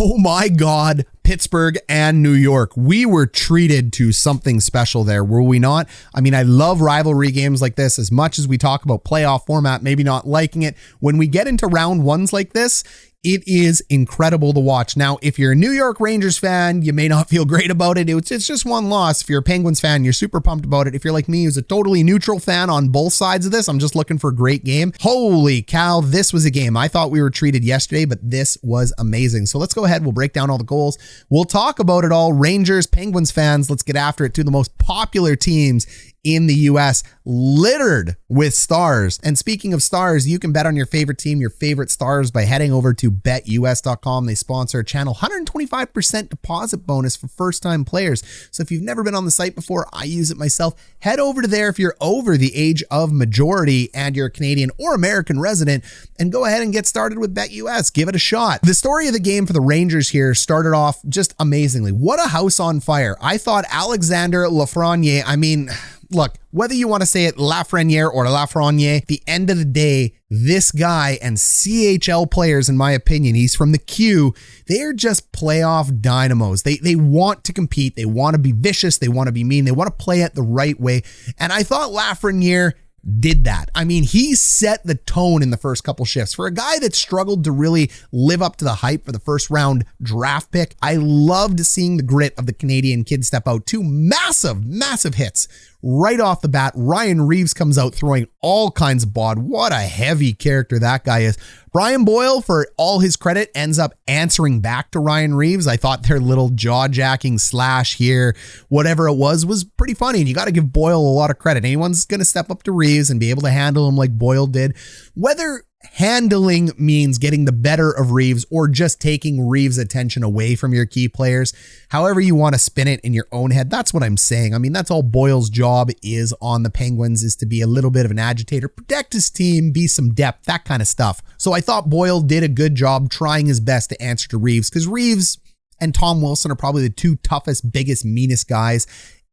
Oh my God, Pittsburgh and New York. We were treated to something special there, were we not? I mean, I love rivalry games like this as much as we talk about playoff format, maybe not liking it. When we get into round ones like this, it is incredible to watch. Now, if you're a New York Rangers fan, you may not feel great about it. It's just one loss. If you're a Penguins fan, you're super pumped about it. If you're like me, who's a totally neutral fan on both sides of this, I'm just looking for a great game. Holy cow, this was a game. I thought we were treated yesterday, but this was amazing. So let's go ahead. We'll break down all the goals. We'll talk about it all. Rangers, Penguins fans, let's get after it. Two of the most popular teams in the US, littered with stars. And speaking of stars, you can bet on your favorite team, your favorite stars, by heading over to betus.com. They sponsor a channel, 125% deposit bonus for first-time players. So if you've never been on the site before, I use it myself. Head over to there if you're over the age of majority and you're a Canadian or American resident, and go ahead and get started with BetUS. Give it a shot. The story of the game for the Rangers here started off just amazingly. What a house on fire. I thought Alexander Lafreniere, I mean, look, whether you want to say it Lafreniere or Lafreniere, at the end of the day, this guy and CHL players, in my opinion, he's from the Q, they're just playoff dynamos. They want to compete. They want to be vicious. They want to be mean. They want to play it the right way. And I thought Lafreniere did that. I mean, he set the tone in the first couple shifts. For a guy that struggled to really live up to the hype for the first round draft pick, I loved seeing the grit of the Canadian kid step out. Two massive hits right off the bat. Ryan Reeves comes out throwing all kinds of bod. What a heavy character that guy is. Bryan Boyle, for all his credit, ends up answering back to Ryan Reeves. I thought their little jaw-jacking slash here, whatever it was pretty funny. And you got to give Boyle a lot of credit. Anyone's going to step up to Reeves and be able to handle him like Boyle did. Whether handling means getting the better of Reeves or just taking Reeves' attention away from your key players, however you want to spin it in your own head, that's what I'm saying. I mean, that's all Boyle's job is on the Penguins, is to be a little bit of an agitator, protect his team, be some depth, that kind of stuff. So I thought Boyle did a good job trying his best to answer to Reeves, because Reeves and Tom Wilson are probably the two toughest, biggest, meanest guys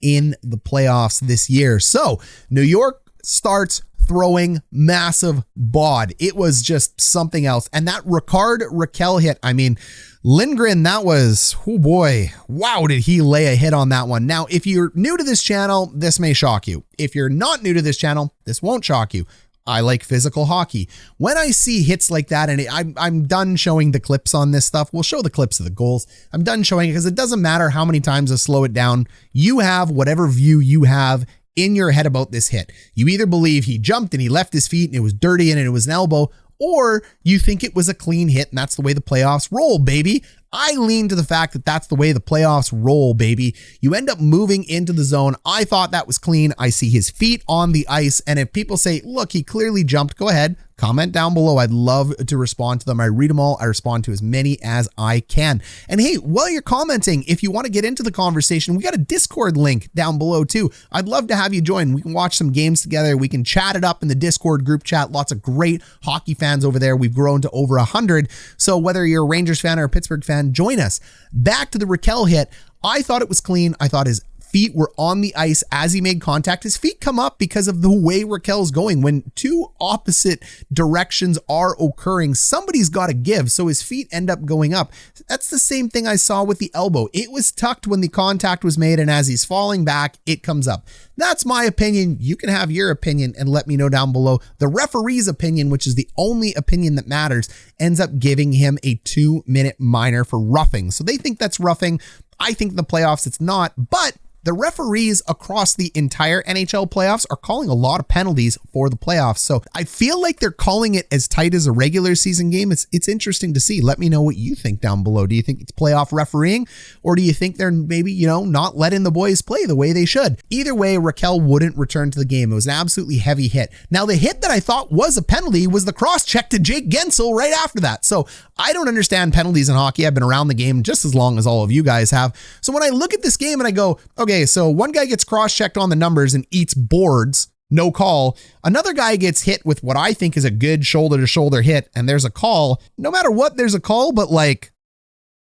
in the playoffs this year. So New York starts throwing massive bod. It was just something else. And that Rickard Rakell hit, I mean, Lindgren, that was, oh boy, wow, did he lay a hit on that one. Now, if you're new to this channel, this may shock you. If you're not new to this channel, this won't shock you. I like physical hockey. When I see hits like that, and I'm done showing the clips on this stuff. We'll show the clips of the goals. I'm done showing it because it doesn't matter how many times I slow it down. You have whatever view you have in your head about this hit. You either believe he jumped and he left his feet and it was dirty and it was an elbow, or you think it was a clean hit and that's the way the playoffs roll, baby. I lean to the fact that that's the way the playoffs roll, baby. You end up moving into the zone. I thought that was clean. I see his feet on the ice. And if people say, look, he clearly jumped, go ahead. Comment down below. I'd love to respond to them. I read them all. I respond to as many as I can. And hey, while you're commenting, if you want to get into the conversation, we got a Discord link down below too. I'd love to have you join. We can watch some games together. We can chat it up in the Discord group chat. Lots of great hockey fans over there. We've grown to over 100. So whether you're a Rangers fan or a Pittsburgh fan, join us. Back to the Rakell hit. I thought it was clean. I thought his feet were on the ice as he made contact. His feet come up because of the way Rakell's going. When two opposite directions are occurring, somebody's got to give. So his feet end up going up. That's the same thing I saw with the elbow. It was tucked when the contact was made, and as he's falling back, it comes up. That's my opinion. You can have your opinion and let me know down below. The referee's opinion, which is the only opinion that matters, ends up giving him a 2-minute minor for roughing. So they think that's roughing. I think in the playoffs it's not, but the referees across the entire NHL playoffs are calling a lot of penalties for the playoffs. So I feel like they're calling it as tight as a regular season game. It's interesting to see. Let me know what you think down below. Do you think it's playoff refereeing, or do you think they're maybe, not letting the boys play the way they should? Either way, Rakell wouldn't return to the game. It was an absolutely heavy hit. Now, the hit that I thought was a penalty was the cross check to Jake Guentzel right after that. So I don't understand penalties in hockey. I've been around the game just as long as all of you guys have. So when I look at this game and I go, okay, so one guy gets cross-checked on the numbers and eats boards, no call. Another guy gets hit with what I think is a good shoulder-to-shoulder hit, and there's a call. No matter what, there's a call, but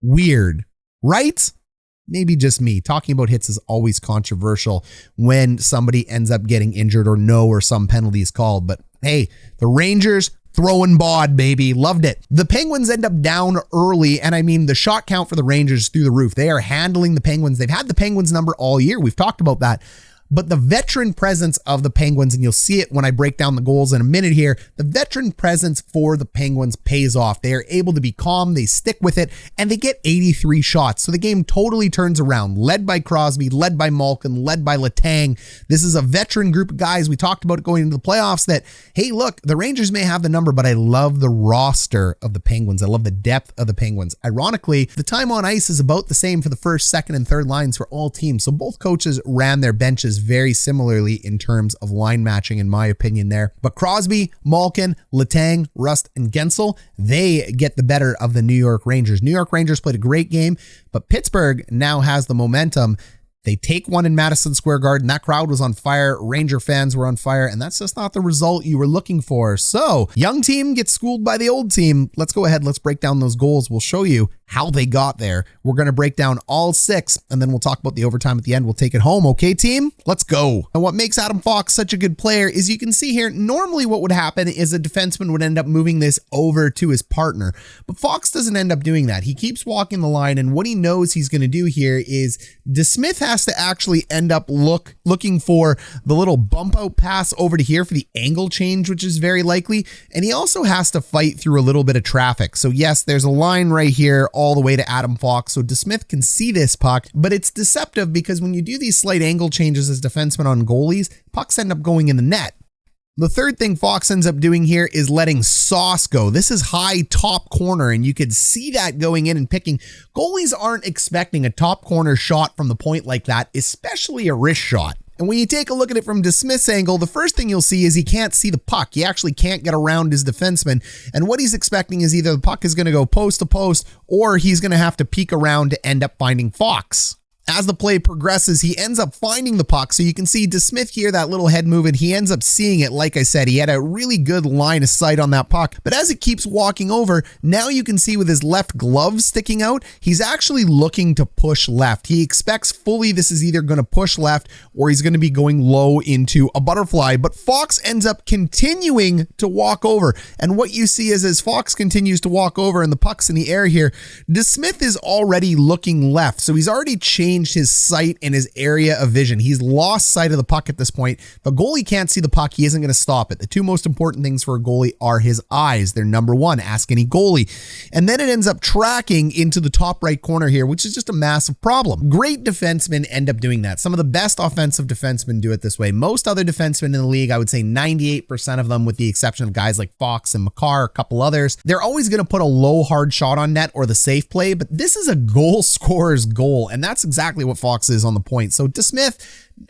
weird, right? Maybe just me. Talking about hits is always controversial when somebody ends up getting injured or some penalty is called. But hey, the Rangers Throwing bod, baby. Loved it. The Penguins end up down early, and I mean, the shot count for the Rangers is through the roof. They are handling the Penguins. They've had the Penguins number all year. We've talked about that. But the veteran presence of the Penguins, and you'll see it when I break down the goals in a minute here, the veteran presence for the Penguins pays off. They are able to be calm, they stick with it, and they get 83 shots. So the game totally turns around, led by Crosby, led by Malkin, led by Letang. This is a veteran group of guys. We talked about it going into the playoffs that, hey, look, the Rangers may have the number, but I love the roster of the Penguins. I love the depth of the Penguins. Ironically, the time on ice is about the same for the first, second, and third lines for all teams. So both coaches ran their benches very similarly in terms of line matching, in my opinion there. But Crosby, Malkin, Letang, Rust, and Guentzel, they get the better of the New York Rangers. New York Rangers played a great game, but Pittsburgh now has the momentum. They take one in Madison Square Garden. That crowd was on fire. Ranger fans were on fire, and that's just not the result you were looking for. So, young team gets schooled by the old team. Let's go ahead. Let's break down those goals. We'll show you how they got there. We're going to break down all 6, and then we'll talk about the overtime at the end. We'll take it home. Okay, team? Let's go. And what makes Adam Fox such a good player is you can see here, normally what would happen is a defenseman would end up moving this over to his partner. But Fox doesn't end up doing that. He keeps walking the line, and what he knows he's going to do here is Desmith has to actually end up looking for the little bump out pass over to here for the angle change, which is very likely. And he also has to fight through a little bit of traffic. So yes, there's a line right here all the way to Adam Fox. So Desmith can see this puck, but it's deceptive because when you do these slight angle changes as defensemen on goalies, pucks end up going in the net. The third thing Fox ends up doing here is letting Sauce go. This is high top corner, and you could see that going in and picking. Goalies aren't expecting a top corner shot from the point like that, especially a wrist shot. And when you take a look at it from Desmith's angle, the first thing you'll see is he can't see the puck. He actually can't get around his defenseman. And what he's expecting is either the puck is going to go post to post, or he's going to have to peek around to end up finding Fox. As the play progresses, he ends up finding the puck. So you can see Desmith here, that little head movement, he ends up seeing it. Like I said, he had a really good line of sight on that puck. But as it keeps walking over, now you can see with his left glove sticking out, he's actually looking to push left. He expects fully this is either going to push left or he's going to be going low into a butterfly. But Fox ends up continuing to walk over. And what you see is as Fox continues to walk over and the puck's in the air here, Desmith is already looking left. So he's already changed his sight and his area of vision. He's lost sight of the puck at this point. The goalie can't see the puck. He isn't going to stop it. The two most important things for a goalie are his eyes. They're number one. Ask any goalie. And then it ends up tracking into the top right corner here, which is just a massive problem. Great defensemen end up doing that. Some of the best offensive defensemen do it this way. Most other defensemen in the league, I would say 98% of them, with the exception of guys like Fox and Makar, a couple others, they're always going to put a low hard shot on net or the safe play, but this is a goal scorer's goal, and that's exactly what Fox is on the point. So Desmith,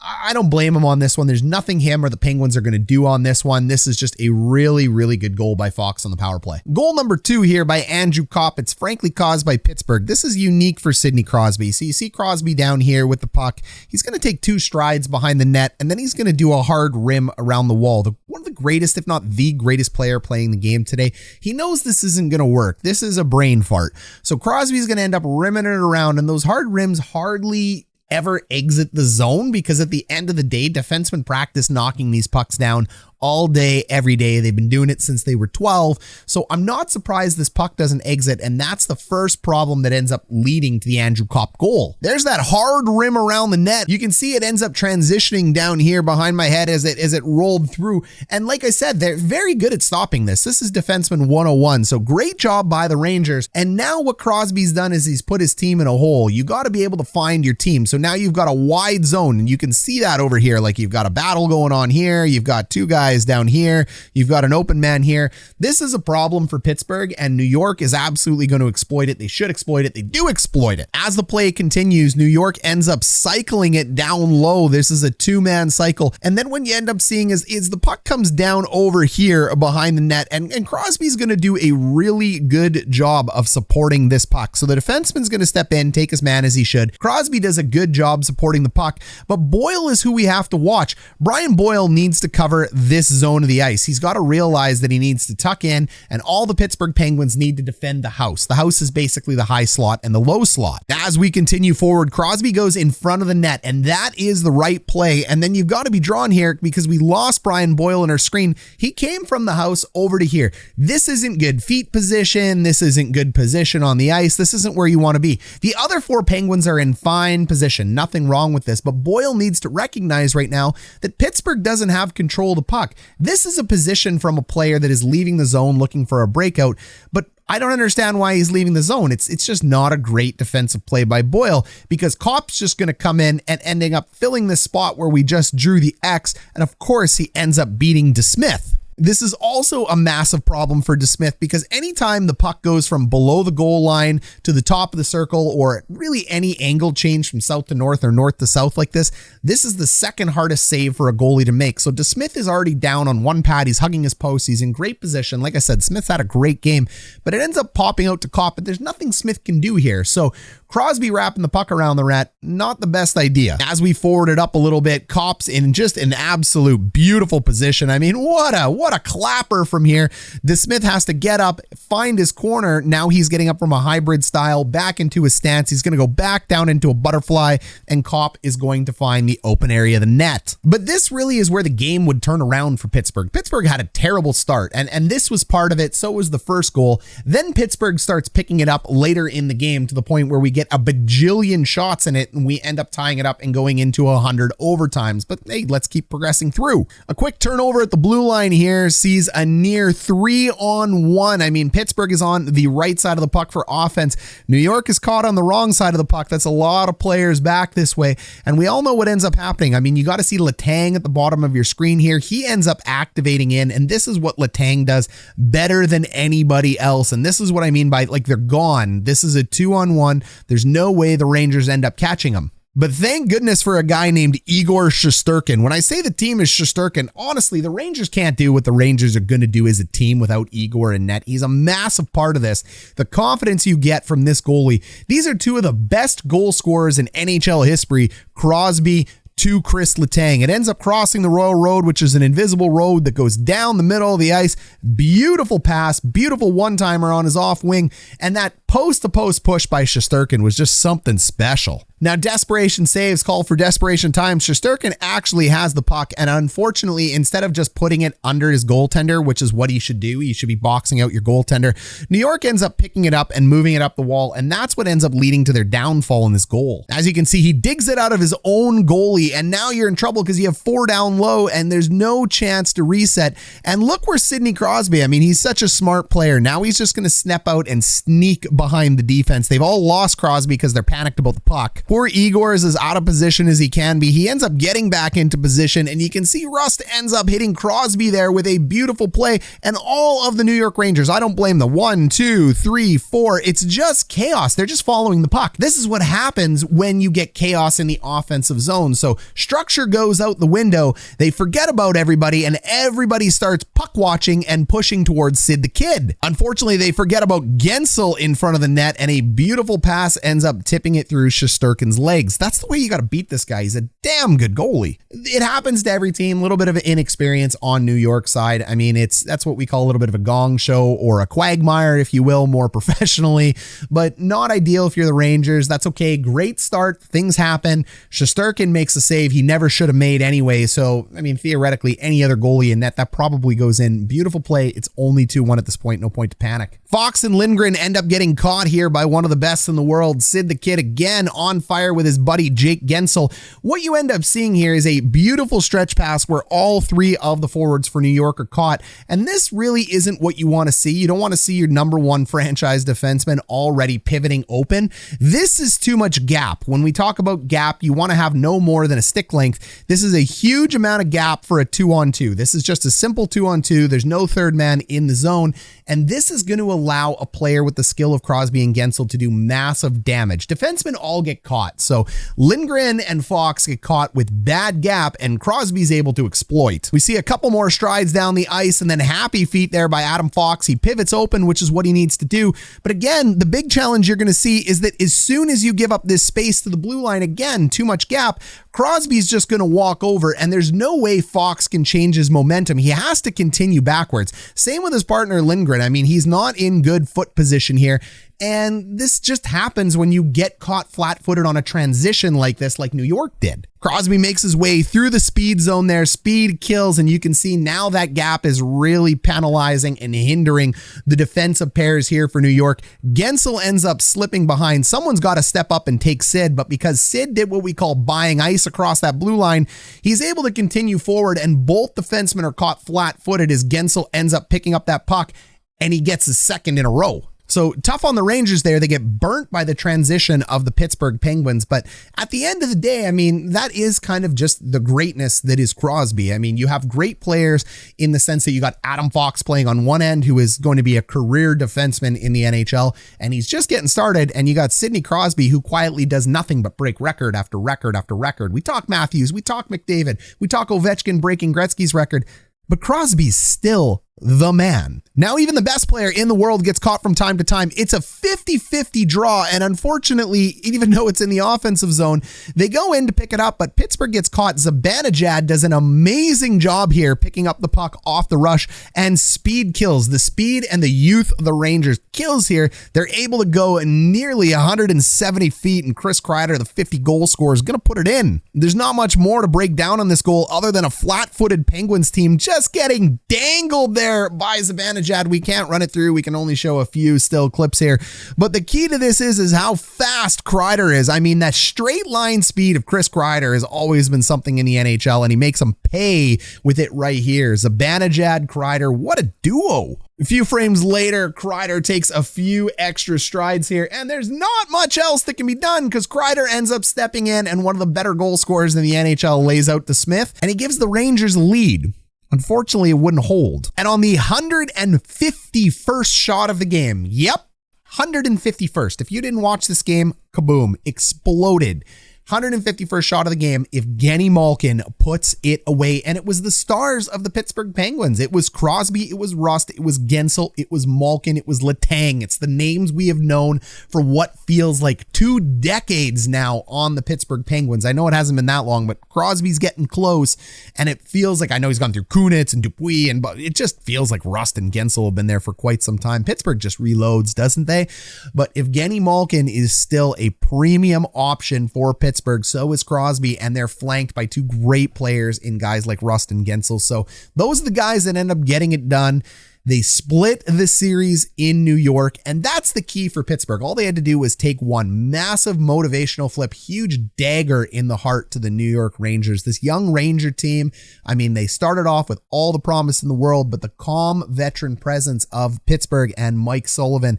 I don't blame him on this one. There's nothing him or the Penguins are going to do on this one. This is just a really, really good goal by Fox on the power play. Goal number 2 here by Andrew Copp. It's frankly caused by Pittsburgh. This is unique for Sidney Crosby. So you see Crosby down here with the puck. He's going to take 2 strides behind the net, and then he's going to do a hard rim around the wall. One of the greatest, if not the greatest player playing the game today. He knows this isn't going to work. This is a brain fart. So Crosby's going to end up rimming it around, and those hard rims hardly ever exit the zone because at the end of the day, defensemen practice knocking these pucks down all day, every day. They've been doing it since they were 12. So I'm not surprised this puck doesn't exit. And that's the first problem that ends up leading to the Andrew Copp goal. There's that hard rim around the net. You can see it ends up transitioning down here behind my head as it rolled through. And like I said, they're very good at stopping this. This is defenseman 101. So great job by the Rangers. And now what Crosby's done is he's put his team in a hole. You got to be able to find your team. So now you've got a wide zone, and you can see that over here. Like you've got a battle going on here. You've got 2 guys down here. You've got an open man here. This is a problem for Pittsburgh, and New York is absolutely going to exploit it. They should exploit it. They do exploit it. As the play continues, New York ends up cycling it down low. This is a 2-man cycle. And then what you end up seeing is the puck comes down over here behind the net, and Crosby's going to do a really good job of supporting this puck. So the defenseman's going to step in, take his man as he should. Crosby does a good job supporting the puck, but Boyle is who we have to watch. Bryan Boyle needs to cover this this zone of the ice. He's got to realize that he needs to tuck in, and all the Pittsburgh Penguins need to defend the house. The house is basically the high slot and the low slot. As we continue forward, Crosby goes in front of the net, and that is the right play. And then you've got to be drawn here because we lost Bryan Boyle in our screen. He came from the house over to here. This isn't good feet position. This isn't good position on the ice. This isn't where you want to be. The other 4 Penguins are in fine position. Nothing wrong with this, but Boyle needs to recognize right now that Pittsburgh doesn't have control of the puck. This is a position from a player that is leaving the zone looking for a breakout, but I don't understand why he's leaving the zone. It's just not a great defensive play by Boyle, because Copp's just going to come in and ending up filling this spot where we just drew the X, and of course he ends up beating Desmith. This is also a massive problem for Desmith, because anytime the puck goes from below the goal line to the top of the circle, or really any angle change from south to north or north to south like this is the second hardest save for a goalie to make. So Desmith is already down on one pad. He's hugging his post. He's in great position. Like I said, Smith's had a great game, but it ends up popping out to Copp, but there's nothing Smith can do here. So Crosby wrapping the puck around the net, not the best idea. As we forward it up a little bit, Copp's in just an absolute beautiful position. I mean, what a clapper from here. Desmith has to get up, find his corner. Now he's getting up from a hybrid style back into his stance. He's going to go back down into a butterfly, and Copp is going to find the open area of the net. But this really is where the game would turn around for Pittsburgh. Pittsburgh had a terrible start, and this was part of it. So was the first goal. Then Pittsburgh starts picking it up later in the game to the point where we get a bajillion shots in it, and we end up tying it up and going into 100 overtimes. But hey, let's keep progressing through. A quick turnover at the blue line here sees a near 3-on-1. I mean, Pittsburgh is on the right side of the puck for offense. New York is caught on the wrong side of the puck. That's a lot of players back this way, and we all know what ends up happening. I mean, you got to see Letang at the bottom of your screen here. He ends up activating in, and this is what Letang does better than anybody else. And this is what I mean by, like, they're gone. This is a 2-on-1. There's no way the Rangers end up catching him. But thank goodness for a guy named Igor Shesterkin. When I say the team is Shesterkin, honestly, the Rangers can't do what the Rangers are going to do as a team without Igor in net. He's a massive part of this. The confidence you get from this goalie. These are 2 of the best goal scorers in NHL history. Crosby to Kris Letang. It ends up crossing the Royal Road, which is an invisible road that goes down the middle of the ice. Beautiful pass, beautiful one-timer on his off wing, and that post-to-post push by Shesterkin was just something special. Now, desperation saves call for desperation times. Shesterkin actually has the puck, and unfortunately, instead of just putting it under his goaltender, which is what he should do, he should be boxing out your goaltender, New York ends up picking it up and moving it up the wall, and that's what ends up leading to their downfall in this goal. As you can see, he digs it out of his own goalie, and now you're in trouble because you have 4 down low, and there's no chance to reset. And look where Sidney Crosby, I mean, he's such a smart player. Now he's just going to step out and sneak behind the defense. They've all lost Crosby because they're panicked about the puck. Poor Igor is as out of position as he can be. He ends up getting back into position, and you can see Rust ends up hitting Crosby there with a beautiful play, and all of the New York Rangers, I don't blame them. 1, 2, 3, 4. It's just chaos. They're just following the puck. This is what happens when you get chaos in the offensive zone. So structure goes out the window. They forget about everybody, and everybody starts puck watching and pushing towards Sid the Kid. Unfortunately, they forget about Guentzel in front of the net, and a beautiful pass ends up tipping it through Shesterkin's legs. That's the way you got to beat this guy. He's a damn good goalie. It happens to every team. A little bit of an inexperience on New York side. I mean, that's what we call a little bit of a gong show, or a quagmire, if you will, more professionally, but not ideal if you're the Rangers. That's okay. Great start. Things happen. Shesterkin makes a save he never should have made anyway. So, I mean, theoretically, any other goalie in net, that probably goes in. Beautiful play. It's only 2-1 at this point. No point to panic. Fox and Lindgren end up getting caught here by one of the best in the world. Sid the Kid again on fire with his buddy Jake Guentzel. What you end up seeing here is a beautiful stretch pass where all 3 of the forwards for New York are caught. And this really isn't what you want to see. You don't want to see your number 1 franchise defenseman already pivoting open. This is too much gap. When we talk about gap, you want to have no more than a stick length. This is a huge amount of gap for a 2-on-2. This is just a simple 2-on-2. There's no third man in the zone. And this is going to allow a player with the skill of Crosby and Guentzel to do massive damage. Defensemen all get caught caught. So Lindgren and Fox get caught with bad gap, and Crosby's able to exploit. We see a couple more strides down the ice, and then happy feet there by Adam Fox. He pivots open, which is what he needs to do. But again, the big challenge you're going to see is that as soon as you give up this space to the blue line, again, too much gap, Crosby's just going to walk over, and there's no way Fox can change his momentum. He has to continue backwards. Same with his partner Lindgren. I mean, he's not in good foot position here. And this just happens when you get caught flat-footed on a transition like this, like New York did. Crosby makes his way through the speed zone there. Speed kills, and you can see now that gap is really penalizing and hindering the defensive pairs here for New York. Guentzel ends up slipping behind. Someone's got to step up and take Sid, but because Sid did what we call buying ice across that blue line, he's able to continue forward, and both defensemen are caught flat-footed as Guentzel ends up picking up that puck, and he gets his second in a row. So tough on the Rangers there. They get burnt by the transition of the Pittsburgh Penguins. But at the end of the day, I mean, that is kind of just the greatness that is Crosby. I mean, you have great players in the sense that you got Adam Fox playing on one end, who is going to be a career defenseman in the NHL, and he's just getting started. And you got Sidney Crosby, who quietly does nothing but break record after record after record. We talk Matthews, we talk McDavid, we talk Ovechkin breaking Gretzky's record, but Crosby's still the man. Now even the best player in the world gets caught from time to time. It's a 50-50 draw, and unfortunately, even though it's in the offensive zone, they go in to pick it up, but Pittsburgh gets caught. Zibanejad does an amazing job here picking up the puck off the rush, and speed kills. The speed and the youth of the Rangers kills here. They're able to go nearly 170 feet, and Kris Kreider, the 50-goal scorer, is going to put it in. There's not much more to break down on this goal other than a flat-footed Penguins team just getting dangled there by Zibanejad. We can't run it through. We can only show a few still clips here. But the key to this is how fast Kreider is. I mean, that straight line speed of Kris Kreider has always been something in the NHL, and he makes them pay with it right here. Zibanejad, Kreider, what a duo. A few frames later, Kreider takes a few extra strides here, and there's not much else that can be done because Kreider ends up stepping in, and one of the better goal scorers in the NHL lays out to Smith, and he gives the Rangers a lead. Unfortunately, it wouldn't hold. And on the 151st shot of the game, yep, 151st. If you didn't watch this game, kaboom, exploded. 151st shot of the game, Evgeni Malkin puts it away, and it was the stars of the Pittsburgh Penguins. It was Crosby, it was Rust, it was Guentzel, it was Malkin, it was Letang. It's the names we have known for what feels like 2 decades now on the Pittsburgh Penguins. I know it hasn't been that long, but Crosby's getting close, and it feels like, I know he's gone through Kunitz and Dupuis, but it just feels like Rust and Guentzel have been there for quite some time. Pittsburgh just reloads, doesn't they? But Evgeni Malkin is still a premium option for Pittsburgh. So is Crosby, and they're flanked by 2 great players in guys like Rust and Guentzel. So those are the guys that end up getting it done. They split the series in New York, and that's the key for Pittsburgh. All they had to do was take one massive motivational flip, huge dagger in the heart to the New York Rangers. This young Ranger team, I mean, they started off with all the promise in the world, but the calm veteran presence of Pittsburgh and Mike Sullivan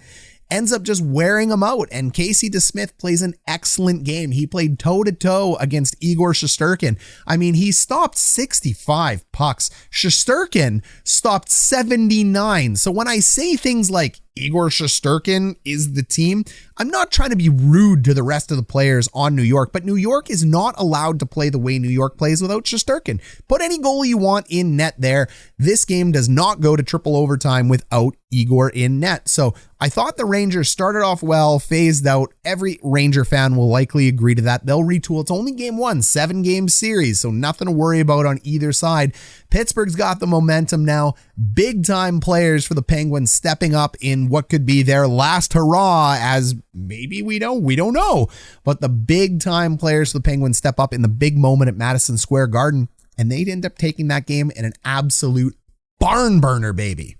ends up just wearing them out, and Casey DeSmith plays an excellent game. He played toe-to-toe against Igor Shesterkin. I mean, he stopped 65 pucks. Shesterkin stopped 79. So when I say things like Igor Shesterkin is the team, I'm not trying to be rude to the rest of the players on New York, but New York is not allowed to play the way New York plays without Shesterkin. Put any goal you want in net there. This game does not go to triple overtime without Igor in net. So I thought the Rangers started off well, phased out. Every Ranger fan will likely agree to that. They'll retool. It's only game 1, 7-game series, so nothing to worry about on either side. Pittsburgh's got the momentum now. Big time players for the Penguins stepping up in what could be their last hurrah, as maybe we don't know. But the big time players for the Penguins step up in the big moment at Madison Square Garden, and they'd end up taking that game in an absolute barn burner, baby.